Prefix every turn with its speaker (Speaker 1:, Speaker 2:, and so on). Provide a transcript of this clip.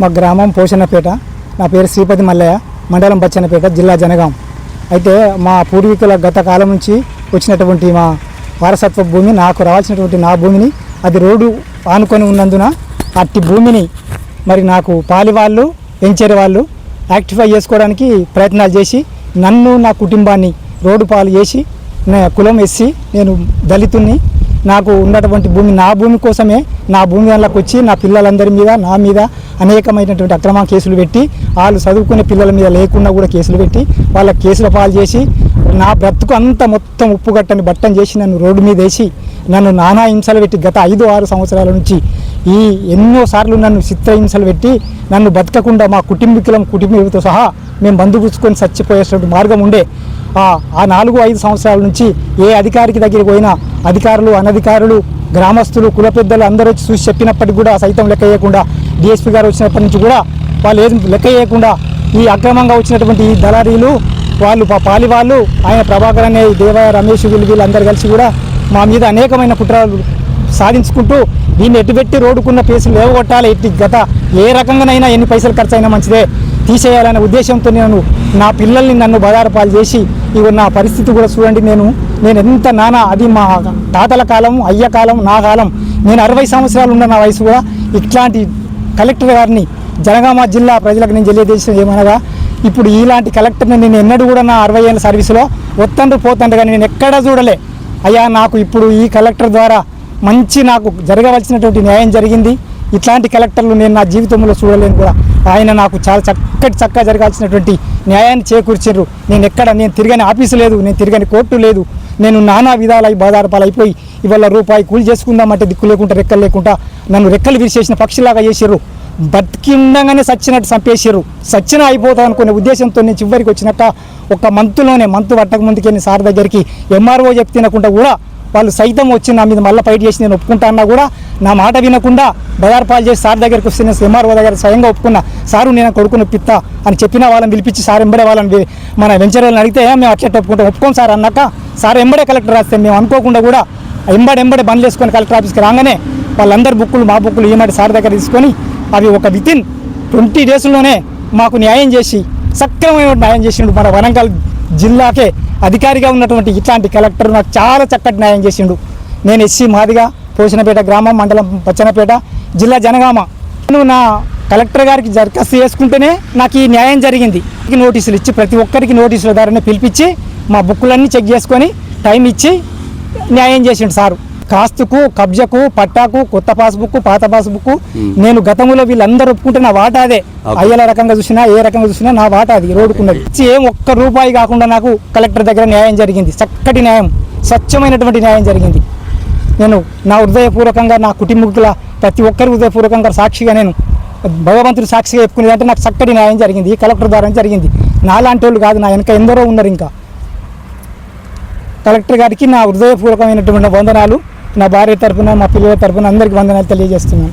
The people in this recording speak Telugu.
Speaker 1: మా గ్రామం పోషన్నపేట. నా పేరు శ్రీపతి మల్లయ్య, మండలం బచ్చన్నపేట, జిల్లా జనగాం. అయితే మా పూర్వీకుల గత కాలం నుంచి వచ్చినటువంటి మా వారసత్వ భూమి, నాకు రావాల్సినటువంటి నా భూమిని అది రోడ్డు ఆనుకొని ఉన్నందున అట్టి భూమిని మరి నాకు పాలివాళ్ళు పెంచేరు వాళ్ళు యాక్టిఫై చేసుకోవడానికి ప్రయత్నాలు చేసి నన్ను నా కుటుంబాన్ని రోడ్డు పాలు చేసి, కులం ఎస్సీ, నేను దళితుని, నాకు ఉన్నటువంటి భూమి నా భూమి కోసమే నా భూమి దానిలోకి వచ్చి నా పిల్లలందరి మీద నా మీద అనేకమైనటువంటి అక్రమ కేసులు పెట్టి, వాళ్ళు చదువుకునే పిల్లల మీద లేకుండా కూడా కేసులు పెట్టి వాళ్ళ కేసుల పాలు చేసి నా బ్రతుకు అంతా మొత్తం ఉప్పుగట్టని బట్టం చేసి నన్ను రోడ్డు మీద వేసి నన్ను నానా హింసలు పెట్టి గత 5-6 సంవత్సరాల నుంచి ఎన్నోసార్లు నన్ను చిత్రహింసలు పెట్టి నన్ను బతకకుండా మా కుటుంబీకులతో సహా మేము బంధుపుచ్చుకొని చచ్చిపోయేటువంటి మార్గం ఉండే. ఆ 4-5 సంవత్సరాల నుంచి ఏ అధికారికి దగ్గరికి పోయినా అధికారులు, అనధికారులు, గ్రామస్తులు, కుల పెద్దలు అందరూ వచ్చి చూసి చెప్పినప్పటికీ కూడా సైతం లెక్క చేయకుండా, డిఎస్పీ గారు వచ్చినప్పటి నుంచి కూడా వాళ్ళు ఏది లెక్క చేయకుండా ఈ అక్రమంగా వచ్చినటువంటి ఈ దళారీలు వాళ్ళు పాలివాళ్ళు, ఆయన ప్రభాకర్ అనే దేవయ్య, రమేష్, వీళ్ళందరూ కలిసి కూడా మా మీద అనేకమైన కుట్రలు సాధించుకుంటూ దీన్ని ఎట్టుబెట్టి రోడ్డుకున్న కేసులు లేవగొట్టాలి, గత ఏ రకంగానైనా ఎన్ని పైసలు ఖర్చు అయినా మంచిదే తీసేయాలనే ఉద్దేశంతో నా పిల్లల్ని నన్ను బదారపాలు చేసి నా పరిస్థితి కూడా చూడండి. నేను ఎంత అది మా తాతల కాలం, అయ్య కాలం, నా కాలం, నేను 60 సంవత్సరాలు ఉన్న నా వయసు కూడా ఇట్లాంటి కలెక్టర్ గారిని జనగామ జిల్లా ప్రజలకు నేను తెలియజేసిన ఏమనగా, ఇప్పుడు ఇలాంటి కలెక్టర్ని నేను ఎన్నడూ కూడా నా 60 ఏళ్ళ సర్వీసులో పోతండ్రు కానీ నేను ఎక్కడా చూడలే. అయ్యా, నాకు ఇప్పుడు ఈ కలెక్టర్ ద్వారా మంచి నాకు జరగవలసినటువంటి న్యాయం జరిగింది. ఇట్లాంటి కలెక్టర్లు నేను నా జీవితంలో చూడలేను కూడా. ఆయన నాకు చాలా చక్కగా జరగాల్సినటువంటి న్యాయాన్ని చేకూర్చారు. నేను తిరగని ఆఫీసు లేదు, నేను తిరగని కోర్టు లేదు, నేను నానా విధాలు బాధారపాలు అయిపోయి ఇవాళ రూపాయి కూలి చేసుకుందామంటే దిక్కు లేకుండా రెక్కలు లేకుండా నన్ను రెక్కలు విరిచేసిన పక్షిలాగా చేసారు. బతికి ఉండగానే సచ్చినట్టు చంపేసారు. సచ్చిన అయిపోతాం అనుకునే ఉద్దేశంతో నేను చివరికి వచ్చినాక ఒక మంతు పట్టక ముందుకే సార్ దగ్గరికి ఎంఆర్ఓ చెప్తే తినకుండా కూడా వాళ్ళు సైతం వచ్చి నా మీద మళ్ళీ ఫైట్ చేసి నేను ఒప్పుకుంటా అన్నా కూడా నా మాట వినకుండా బదార్పాలు చేసి సార్ దగ్గరికి వస్తే నేను ఎంఆర్ఓ దగ్గర స్వయంగా ఒప్పుకున్నా. సారు నేను కొడుకుని పిత్తా అని చెప్పిన వాళ్ళని పిలిపించి సార్ ఎంబడే వాళ్ళని మన వెంచర్ వాళ్ళని అడిగితే మేము అట్లా ఒప్పుకోం సార్ అన్నాక సార్ ఎంబడే కలెక్టర్ రాస్తే మేము అనుకోకుండా కూడా ఎంబడే బండ్లు వేసుకొని కలెక్టర్ ఆఫీస్కి రాగానే వాళ్ళందరి బుక్కులు మా బుక్కులు ఏమంటే సార్ దగ్గర తీసుకొని అవి ఒక వితిన్ 20 డేస్లోనే మాకు న్యాయం చేసి సక్రమమైన న్యాయం చేసిండు. మన వరంగల్ జిల్లాకే అధికారిగా ఉన్నటువంటి ఇట్లాంటి కలెక్టర్ నాకు చాలా చక్కటి న్యాయం చేసిండు. నేను ఎస్సీ మాదిగా పోషన్నపేట గ్రామం, మండలం బచ్చన్నపేట, జిల్లా జనగామ. నేను నా కలెక్టర్ గారికి దరఖాస్తు చేసుకుంటేనే నాకు ఈ న్యాయం జరిగింది. నోటీసులు ఇచ్చి ప్రతి ఒక్కరికి నోటీసుల ద్వారానే పిలిపించి మా బుక్కులన్నీ చెక్ చేసుకొని టైం ఇచ్చి న్యాయం చేసిండు సారు. కాస్తుకు, కబ్జకు, పట్టాకు, కొత్త పాస్బుక్, పాత పాస్బుక్, నేను గతంలో వీళ్ళందరూ ఒప్పుకుంటే నా వాటా అదే. అయ్యల రకంగా చూసినా ఏ రకంగా చూసినా నా వాటా అది రోడ్డుకున్నది. ఏం ₹1 కాకుండా నాకు కలెక్టర్ దగ్గర న్యాయం జరిగింది. చక్కటి న్యాయం, స్వచ్ఛమైనటువంటి న్యాయం జరిగింది. నేను నా హృదయపూర్వకంగా నా కుటుంబీకుల ప్రతి ఒక్కరి హృదయపూర్వకంగా సాక్షిగా నేను భగవంతుడు సాక్షిగా చెప్పుకునేది అంటే నాకు చక్కటి న్యాయం జరిగింది. ఈ కలెక్టర్ ద్వారా జరిగింది. నాలాంటి వాళ్ళు కాదు, నా వెనక ఎందరో ఉన్నారు. ఇంకా కలెక్టర్ గారికి నా హృదయపూర్వకమైనటువంటి వందనాలు. నా భార్య తరఫున, మా పిల్లల తరఫున అందరికీ వందనాలు తెలియజేస్తున్నాను.